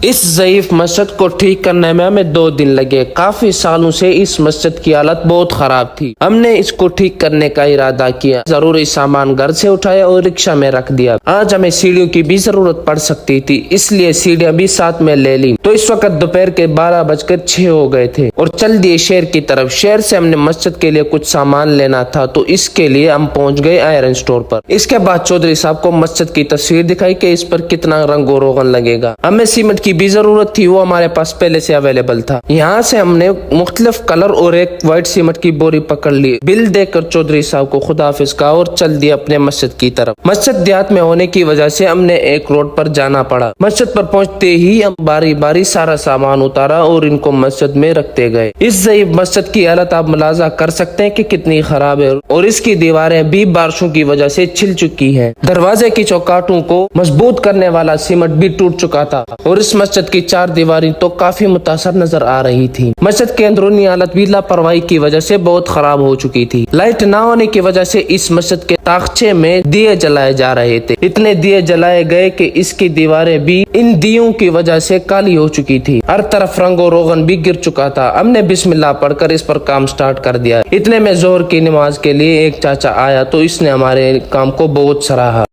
इस ज़ईफ मस्जिद को ठीक करने में हमें 2 दिन लगे। काफी सालों से इस मस्जिद की हालत बहुत खराब थी। हमने इसको ठीक करने का इरादा किया, जरूरी सामान घर से उठाया और रिक्शा में रख दिया। आज हमें सीढ़ियों की भी जरूरत पड़ सकती थी, इसलिए सीढ़ियां भी साथ में ले ली। तो इस वक्त दोपहर के 12:06 हो गए थे और चल दिए शहर की तरफ। शहर से हमने मस्जिद के लिए कुछ सामान लेना था, तो इसके लिए हम पहुंच गए आयरन स्टोर पर। इसके बाद चौधरी साहब को मस्जिद की तस्वीर दिखाई कि इस पर कितना रंग और रोगन लगेगा। हमें सीमेंट की भी जरूरत थी, वो हमारे पास पहले से अवेलेबल था। यहाँ से हमने मुख्तलिफ कलर और एक व्हाइट सीमेंट की बोरी पकड़ ली। बिल देकर चौधरी साहब को खुदा हाफिज कहा और चल दिए अपने मस्जिद की तरफ। मस्जिद देहात में होने की वजह से हमने एक रोड पर जाना पड़ा। मस्जिद पर पहुंचते ही हम बारी बारी सारा सामान उतारा और इनको मस्जिद में रखते गए। इस ज़ईफ मस्जिद की हालत आप मुलाजा कर सकते हैं कि कितनी खराब है और इसकी दीवारें भी बारिशों की वजह से छिल चुकी हैं। दरवाजे की चौकाटों को मजबूत करने वाला सीमेंट भी टूट चुका था और इस मस्जिद की 4 दीवारें तो काफी मुतासर नजर आ रही थी। मस्जिद के अंदरूनी हालत भी लापरवाही की वजह से बहुत खराब हो चुकी थी। लाइट न होने की वजह से इस मस्जिद के ताख्चे में दिए जलाए जा रहे थे। इतने दिए जलाए गए कि इसकी दीवारें भी इन दियों की वजह से काली हो चुकी थी। हर तरफ रंग और रोगन भी गिर चुका था। हमने बिस्मिल्लाह पढ़कर इस पर काम स्टार्ट कर दिया। इतने में जोहर की नमाज के लिए एक चाचा आया, तो इसने हमारे काम को बहुत सराहा।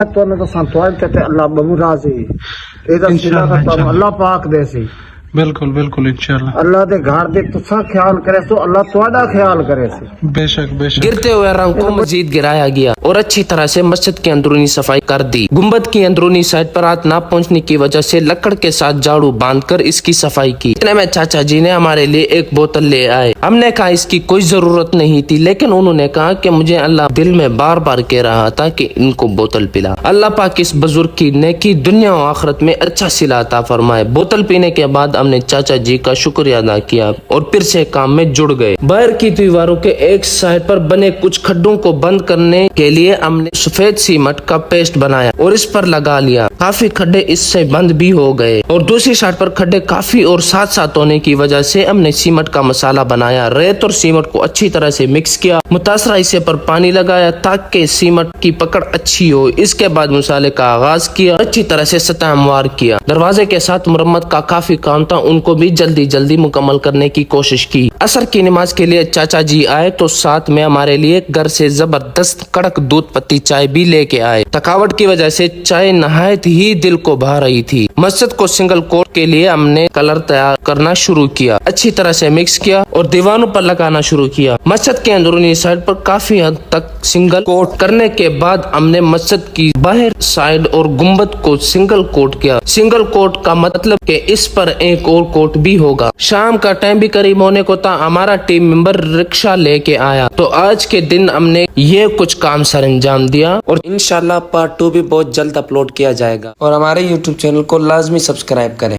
अल्लाह पाक दे सी बिल्कुल बिल्कुल इंशाल्लाह अल्लाह दे घर दे तुसा ख्याल करे सो अल्लाह तुहाडा ख्याल करे सी। बेशक बेशक। गिरते हुए रंग को मजीद गिराया गया और अच्छी तरह से मस्जिद की अंदरूनी सफाई कर दी। गुंबद की अंदरूनी साइड पर हाथ ना पहुंचने की वजह से लकड़ के साथ झाड़ू बांधकर इसकी सफाई की। इतने में चाचा जी ने हमारे लिए एक बोतल ले आए। हमने कहा इसकी कोई जरूरत नहीं थी, लेकिन उन्होंने कहा कि मुझे अल्लाह दिल में बार बार कह रहा था कि इनको बोतल पिला। अल्लाह पाक इस बुजुर्ग की नेकी दुनिया और आखिरत में अच्छा सिला अता फरमाए। बोतल पीने के बाद हमने चाचा जी का शुक्रिया अदा किया और फिर से काम में जुड़ गए। बाहर की दीवारों के एक साइड पर बने कुछ खड्डों को बंद करने के लिए हमने सफेद सीमेंट का पेस्ट बनाया और इस पर लगा लिया। काफी खड्डे इससे बंद भी हो गए और दूसरी साइड पर खड्डे काफी और साथ साथ होने की वजह से हमने सीमेंट का मसाला बनाया। रेत और सीमेंट को अच्छी तरह से मिक्स किया। मुतासरा हिस्से पर पानी लगाया ताकि सीमेंट की पकड़ अच्छी हो। इसके बाद मसाले का आगाज किया, अच्छी तरह से सतह हमवार किया। दरवाजे के साथ मुरम्मत का काफी काम था, उनको भी जल्दी जल्दी मुकम्मल करने की कोशिश की। असर की नमाज के लिए चाचा जी आए तो साथ में हमारे लिए घर से जबरदस्त कड़क दूध पत्ती चाय भी लेके आए। थकावट की वजह से चाय नहायत ही दिल को भा रही थी। मस्जिद को सिंगल कोट के लिए हमने कलर तैयार करना शुरू किया, अच्छी तरह से मिक्स किया और दीवारों पर लगाना शुरू किया। मस्जिद के अंदरूनी साइड पर काफी हद तक सिंगल कोट करने के बाद हमने मस्जिद की बाहर साइड और गुंबद को सिंगल कोट किया। सिंगल कोट का मतलब कि इस पर एक और कोट भी होगा। शाम का टाइम भी करीब होने को था। हमारा टीम मेंबर रिक्शा लेके आया, तो आज के दिन हमने ये कुछ काम सर अंजाम दिया और इंशाल्लाह पार्ट 2 भी बहुत जल्द अपलोड किया जाएगा। और हमारे YouTube चैनल को लाजमी सब्सक्राइब करें।